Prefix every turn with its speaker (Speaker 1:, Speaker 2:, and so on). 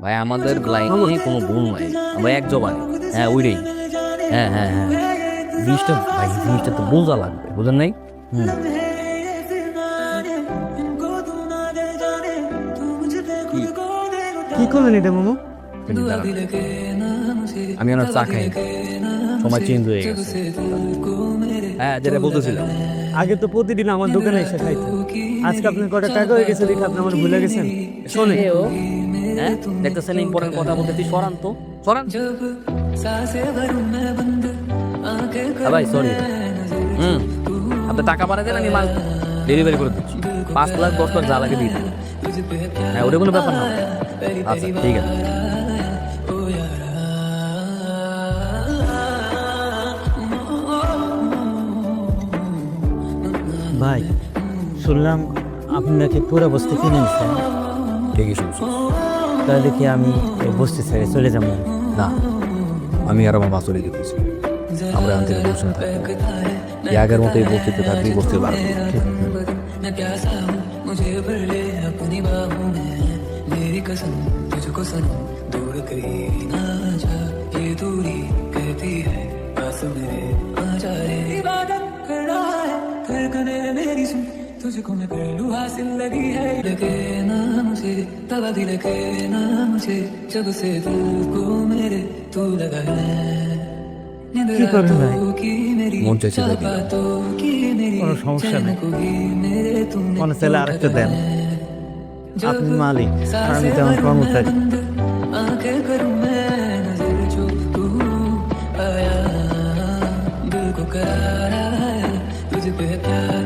Speaker 1: ভাই আমাদের লাইনে কোনো ভুল নাই, আমরা এক জবানে। হ্যাঁ ওইটাই। হ্যাঁ হ্যাঁ হ্যাঁ, জিনিসটা ভাই জিনিসটা তো বোঝা লাগবে, বুঝেন নাই? হুম। কি
Speaker 2: কি করলেন এটা মামু?
Speaker 1: তুমি দাঁড়ান। আমি ওনার চা খাই, সময় চেঞ্জ হয়ে গেছে। হ্যাঁ যেটা বলতেছিলাম।
Speaker 2: আগে তো প্রতিদিন আমার দোকানে এসে খাইতেন, আজকে আপনার কটা টাকা হয়ে গেছে দেখে আপনি আমার ভুলে গেছেন। শোনে
Speaker 1: এ ও, হ্যাঁ দেখতেছেন ইম্পর্টেন্ট কথা বলতেছি, সরান তো সরান। হ্যাঁ ভাই সরি। হুম, আপনি টাকা পাঠিয়ে দেন, আমি মাল ডেলিভারি করে দিচ্ছি। 5 লাখ 10 লাখ যা লাগে দিয়ে দিন। হ্যাঁ ওটা কোনো ব্যাপার না। আচ্ছা ঠিক আছে।
Speaker 2: ভাই, শুনলাম আপনি নাকি পুরো বস্তি কিনে নিচ্ছেন,
Speaker 1: ঠিকই শুনছো।
Speaker 2: তাহলে কি আমি এই বস্তি ছেড়ে চলে যাবো?
Speaker 1: না, আমি আর আমার বাসরে দিতেছি। আমরা এখান থেকে দূষণে থাকবো, এই আগের মতো এই বস্তিতে থাকলেই বসতে পারবো।
Speaker 3: मैं प्यासा हूँ मुझे भर ले अपनी बाहों में मेरी कसम तुझको सनम दूर कहीं ना जा ये दूरी कहती है पास मेरे आ जा रे इबादत कर रहा है धड़कने मेरी सुन तुझको मैं कर लूँ हासिल लगी है लगे ना मुझे तवा भी लगे ना मुझे जब से दिल को मेरे तू लगा है नींद
Speaker 2: কি করেন ভাই?
Speaker 3: रातों की मेरी
Speaker 1: মন চাইছে তাই দিলাম।
Speaker 3: बातों की मेरी
Speaker 2: কোনো সমস্যা নেই,
Speaker 3: चैन को भी मेरे तुमने
Speaker 2: মনে চাইলে আরেকটা দেন। আপনি मालिक আর আমি তেমন কর্মচারী।
Speaker 3: आंखें करूं मैं नजर जो तू आया दिल को करारा है तुझ पे प्यार